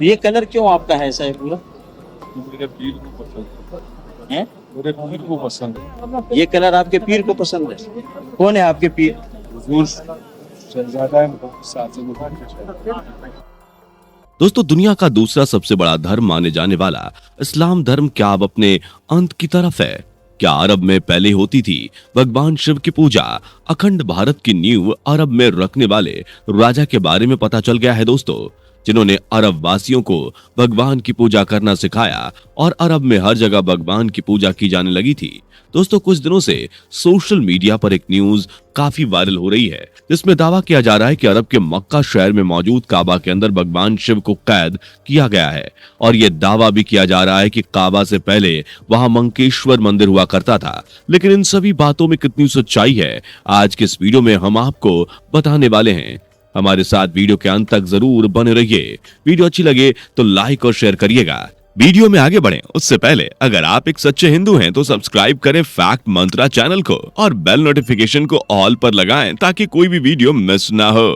ये कलर क्यों आपका है ऐसा है पूरा? मेरे पीर को पसंद है मेरे पीर को पसंद है। ये कलर आपके पीर को पसंद है? कौन है आपके पीर? हुजूर शहजादा है। दोस्तों, दुनिया का दूसरा सबसे बड़ा धर्म माने जाने वाला इस्लाम धर्म क्या अब अपने अंत की तरफ है? क्या अरब में पहले होती थी भगवान शिव की पूजा? अखंड भारत की नींव अरब में रखने वाले राजा के बारे में पता चल गया है दोस्तों, जिन्होंने अरब वासियों को भगवान की पूजा करना सिखाया और अरब में हर जगह भगवान की पूजा की जाने लगी थी। दोस्तों, कुछ दिनों से सोशल मीडिया पर एक न्यूज काफी वायरल हो रही है, जिसमें दावा किया जा रहा है कि अरब के मक्का शहर में मौजूद काबा के अंदर भगवान शिव को कैद किया गया है। और यह दावा भी किया जा रहा है कि काबा से पहले वहां मंकेश्वर मंदिर हुआ करता था। लेकिन इन सभी बातों में कितनी सच्चाई है, आज के इस वीडियो में हम आपको बताने वाले हैं। हमारे साथ वीडियो के अंत तक जरूर बने रहिए। वीडियो अच्छी लगे तो लाइक और शेयर करिएगा। वीडियो में आगे बढ़ें उससे पहले अगर आप एक सच्चे हिंदू हैं तो सब्सक्राइब करें फैक्ट मंत्रा चैनल को और बेल नोटिफिकेशन को ऑल पर लगाएं ताकि कोई भी वीडियो मिस ना हो।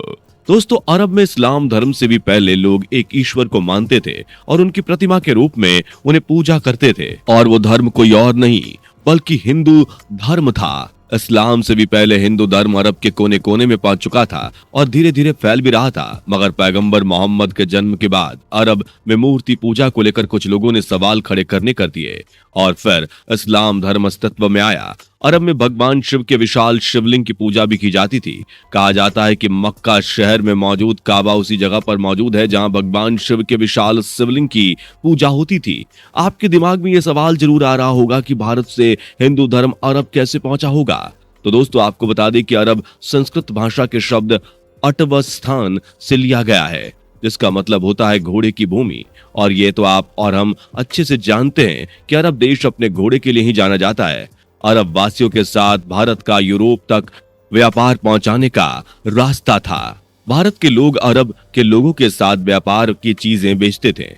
दोस्तों, अरब में इस्लाम धर्म से भी पहले लोग एक ईश्वर को मानते थे और उनकी प्रतिमा के रूप में उन्हें पूजा करते थे, और वो धर्म कोई और नहीं बल्कि हिंदू धर्म था। इस्लाम से भी पहले हिंदू धर्म अरब के कोने कोने में पहुंच चुका था और धीरे धीरे फैल भी रहा था। मगर पैगंबर मोहम्मद के जन्म के बाद अरब में मूर्ति पूजा को लेकर कुछ लोगों ने सवाल खड़े करने कर दिए और फिर इस्लाम धर्म अस्तित्व में आया। अरब में भगवान शिव के विशाल शिवलिंग की पूजा भी की जाती थी। कहा जाता है कि मक्का शहर में मौजूद काबा उसी जगह पर मौजूद है जहां भगवान शिव के विशाल शिवलिंग की पूजा होती थी। आपके दिमाग में यह सवाल जरूर आ रहा होगा कि भारत से हिंदू धर्म अरब कैसे पहुंचा होगा। तो दोस्तों, आपको बता दें कि अरब संस्कृत भाषा के शब्द अटवस्थान से लिया गया है, जिसका मतलब होता है घोड़े की भूमि। और ये तो आप और हम अच्छे से जानते हैं कि अरब देश अपने घोड़े के लिए ही जाना जाता है। अरब वासियों के साथ भारत का यूरोप तक व्यापार पहुंचाने का रास्ता था। भारत के लोग अरब के लोगों के साथ व्यापार की चीजें बेचते थे,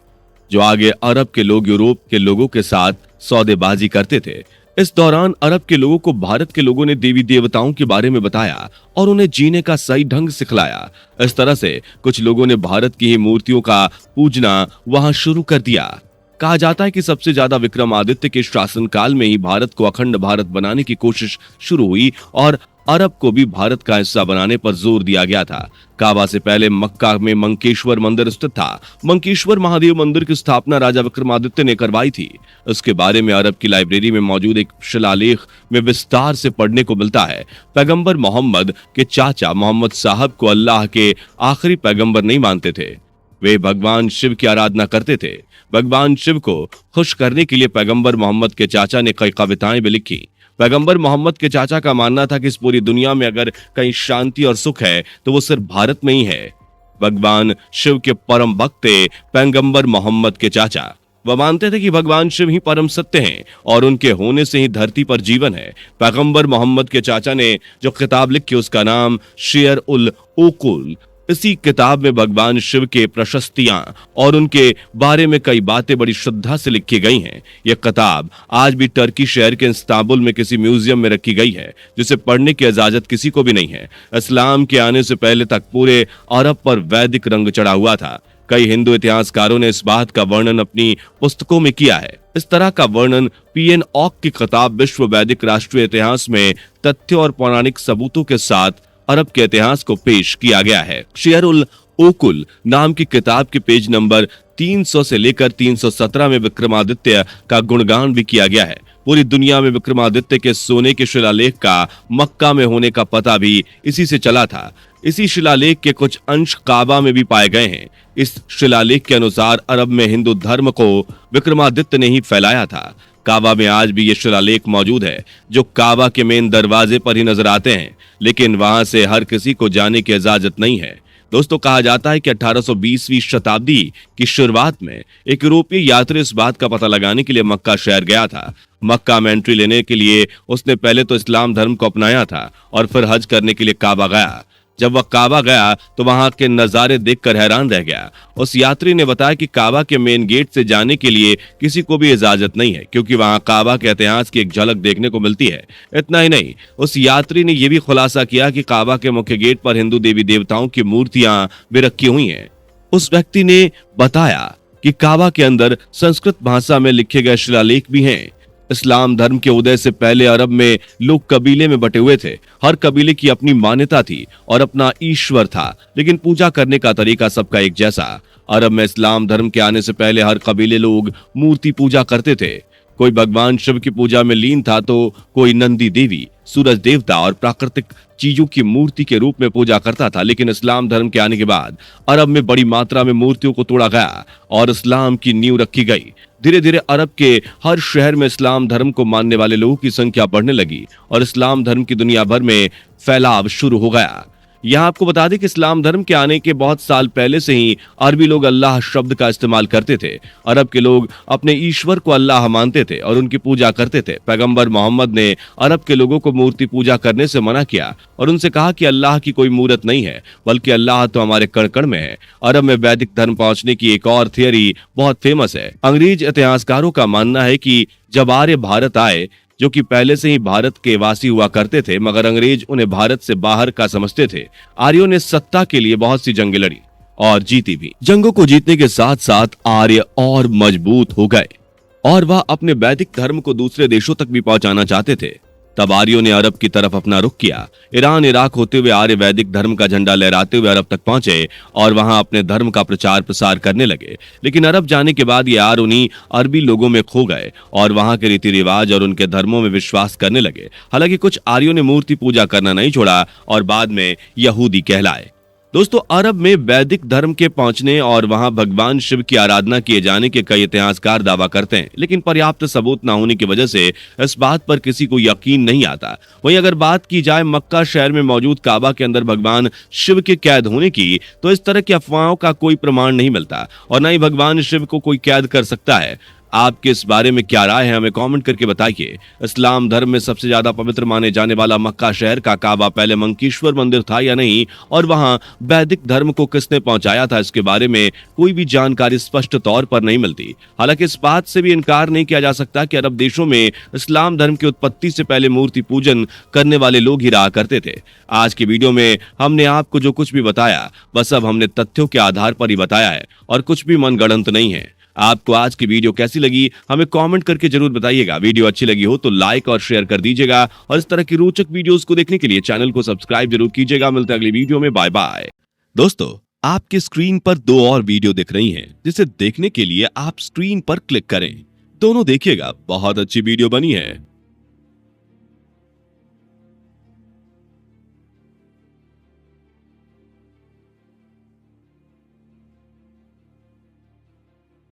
जो आगे अरब के लोग यूरोप के लोगों के साथ सौदेबाजी करते थे। इस दौरान अरब के लोगों को भारत के लोगों ने देवी देवताओं के बारे में बताया और उन्हें जीने का सही ढंग सिखलाया। इस तरह से कुछ लोगों ने भारत की ही मूर्तियों का पूजना वहां शुरू कर दिया। कहा जाता है कि सबसे ज्यादा विक्रमादित्य के शासनकाल में ही भारत को अखंड भारत बनाने की कोशिश शुरू हुई और अरब को भी भारत का हिस्सा बनाने पर जोर दिया गया था। काबा से पहले मक्का में मंकेश्वर मंदिर स्थित था। मंकेश्वर महादेव मंदिर की स्थापना राजा विक्रमादित्य ने करवाई थी। इसके बारे में अरब की लाइब्रेरी में मौजूद एक शिलालेख में विस्तार से पढ़ने को मिलता है। पैगंबर मोहम्मद के चाचा मोहम्मद साहब को अल्लाह के आखिरी पैगंबर नहीं मानते थे। वे भगवान शिव की आराधना करते थे। भगवान शिव को खुश करने के लिए पैगंबर मोहम्मद के चाचा ने कई कविताएं भी लिखी। पैगंबर मोहम्मद के चाचा का मानना था कि इस पूरी दुनिया में अगर कहीं शांति और सुख है तो वो सिर्फ भारत में ही है। भगवान शिव के परम भक्त थे पैगंबर मोहम्मद के चाचा। वह मानते थे कि भगवान शिव ही परम सत्य हैं और उनके होने से ही धरती पर जीवन है। पैगंबर मोहम्मद के चाचा ने जो किताब लिखी उसका नाम शेर उल ओकुल। इसी किताब में भगवान शिव के प्रशस्तियां और उनके बारे में कई बातें बड़ी श्रद्धा से लिखी गई हैं। यह किताब आज भी टर्की शहर के इस्तांबुल में किसी म्यूजियम में रखी गई है, जिसे पढ़ने की इजाजत किसी को भी नहीं है। इस्लाम के आने से पहले तक पूरे अरब पर वैदिक रंग चढ़ा हुआ था। कई हिंदू इतिहासकारों ने इस बात का वर्णन अपनी पुस्तकों में किया है। इस तरह का वर्णन पीएन ऑक की किताब विश्व वैदिक राष्ट्रीय इतिहास में तथ्यों और पौराणिक सबूतों के साथ अरब के इतिहास को पेश किया गया है। शेर उल ओकुल नाम की किताब के पेज नंबर 300 से लेकर 317 में विक्रमादित्य का गुणगान भी किया गया है। पूरी दुनिया में विक्रमादित्य के सोने के शिलालेख का मक्का में होने का पता भी इसी से चला था। इसी शिलालेख के कुछ अंश काबा में भी पाए गए हैं। इस शिलालेख के अनुसार अरब में हिंदू धर्म को विक्रमादित्य ने ही फैलाया था। काबा में आज भी ये शिलालेख मौजूद है, जो काबा के मेन दरवाजे पर ही नजर आते हैं, लेकिन वहां से हर किसी को जाने की इजाजत नहीं है। दोस्तों, कहा जाता है कि 1820वीं शताब्दी की शुरुआत में एक यूरोपीय यात्री इस बात का पता लगाने के लिए मक्का शहर गया था। मक्का में एंट्री लेने के लिए उसने पहले तो इस्लाम धर्म को अपनाया था और फिर हज करने के लिए काबा गया। जब वह काबा गया तो वहां के नजारे देखकर हैरान रह गया। उस यात्री ने बताया कि काबा के मेन गेट से जाने के लिए किसी को भी इजाजत नहीं है, क्योंकि वहां काबा के इतिहास की एक झलक देखने को मिलती है। इतना ही नहीं, उस यात्री ने यह भी खुलासा किया कि काबा के मुख्य गेट पर हिंदू देवी देवताओं की मूर्तियां भी रखी हुई हैं। उस व्यक्ति ने बताया कि काबा के अंदर संस्कृत भाषा में लिखे गए शिलालेख भी हैं। इस्लाम धर्म के उदय से पहले अरब में लोग कबीले में बटे हुए थे। हर कबीले की अपनी मान्यता थी और अपना ईश्वर था, लेकिन पूजा करने का तरीका सबका एक जैसा। अरब में इस्लाम धर्म के आने से पहले हर कबीले लोग मूर्ति पूजा करते थे। कोई भगवान शिव की पूजा में लीन था तो कोई नंदी देवी, सूरज देवता और प्राकृतिक चीजों की मूर्ति के रूप में पूजा करता था। लेकिन इस्लाम धर्म के आने के बाद अरब में बड़ी मात्रा में मूर्तियों को तोड़ा गया और इस्लाम की नींव रखी गई। धीरे धीरे अरब के हर शहर में इस्लाम धर्म को मानने वाले लोगों की संख्या बढ़ने लगी और इस्लाम धर्म की दुनिया भर में फैलाव शुरू हो गया। यहाँ आपको बता दें कि इस्लाम धर्म के आने के बहुत साल पहले से ही अरबी लोग अल्लाह शब्द का इस्तेमाल करते थे। अरब के लोग अपने ईश्वर को अल्लाह मानते थे और उनकी पूजा करते थे। पैगंबर मोहम्मद ने अरब के लोगों को मूर्ति पूजा करने से मना किया और उनसे कहा कि अल्लाह की कोई मूर्त नहीं है, बल्कि अल्लाह तो हमारे कण कण में है। अरब में वैदिक धर्म पहुंचने की एक और थियरी बहुत फेमस है। अंग्रेज इतिहासकारों का मानना है कि जब आर्य भारत आए, जो कि पहले से ही भारत के वासी हुआ करते थे, मगर अंग्रेज उन्हें भारत से बाहर का समझते थे। आर्यों ने सत्ता के लिए बहुत सी जंगें लड़ी और जीती भी। जंगों को जीतने के साथ साथ आर्य और मजबूत हो गए और वह अपने वैदिक धर्म को दूसरे देशों तक भी पहुंचाना चाहते थे। तब आर्यों ने अरब की तरफ अपना रुख किया। ईरान, इराक होते हुए आर्य वैदिक धर्म का झंडा लहराते हुए अरब तक पहुंचे और वहां अपने धर्म का प्रचार प्रसार करने लगे। लेकिन अरब जाने के बाद ये आर्य उन्हीं अरबी लोगों में खो गए और वहां के रीति रिवाज और उनके धर्मों में विश्वास करने लगे। हालांकि कुछ आर्यों ने मूर्ति पूजा करना नहीं छोड़ा और बाद में यहूदी कहलाए। दोस्तों, अरब में वैदिक धर्म के पहुंचने और वहां भगवान शिव की आराधना किए जाने के कई इतिहासकार दावा करते हैं, लेकिन पर्याप्त सबूत न होने की वजह से इस बात पर किसी को यकीन नहीं आता। वहीं अगर बात की जाए मक्का शहर में मौजूद काबा के अंदर भगवान शिव के कैद होने की, तो इस तरह की अफवाहों का कोई प्रमाण नहीं मिलता और न ही भगवान शिव को कोई कैद कर सकता है। आपके इस बारे में क्या राय है, हमें कमेंट करके बताइए। इस्लाम धर्म में सबसे ज्यादा पवित्र माने जाने वाला मक्का शहर का काबा पहले मंकीश्वर मंदिर था या नहीं, और वहां वैदिक धर्म को किसने पहुंचाया था, इसके बारे में कोई भी जानकारी स्पष्ट तौर पर नहीं मिलती। हालांकि इस बात से भी इनकार नहीं किया जा सकता कि अरब देशों में इस्लाम धर्म की उत्पत्ति से पहले मूर्ति पूजन करने वाले लोग ही रहा करते थे। आज की वीडियो में हमने आपको जो कुछ भी बताया, बस अब हमने तथ्यों के आधार पर ही बताया है और कुछ भी मनगढ़ंत नहीं है। आपको आज की वीडियो कैसी लगी, हमें कमेंट करके जरूर बताइएगा। वीडियो अच्छी लगी हो तो लाइक और शेयर कर दीजिएगा और इस तरह की रोचक वीडियोस को देखने के लिए चैनल को सब्सक्राइब जरूर कीजिएगा। मिलते हैं अगली वीडियो में, बाय बाय। दोस्तों, आपकी स्क्रीन पर 2 और वीडियो दिख रही हैं, जिसे देखने के लिए आप स्क्रीन पर क्लिक करें। दोनों देखिएगा, बहुत अच्छी वीडियो बनी है।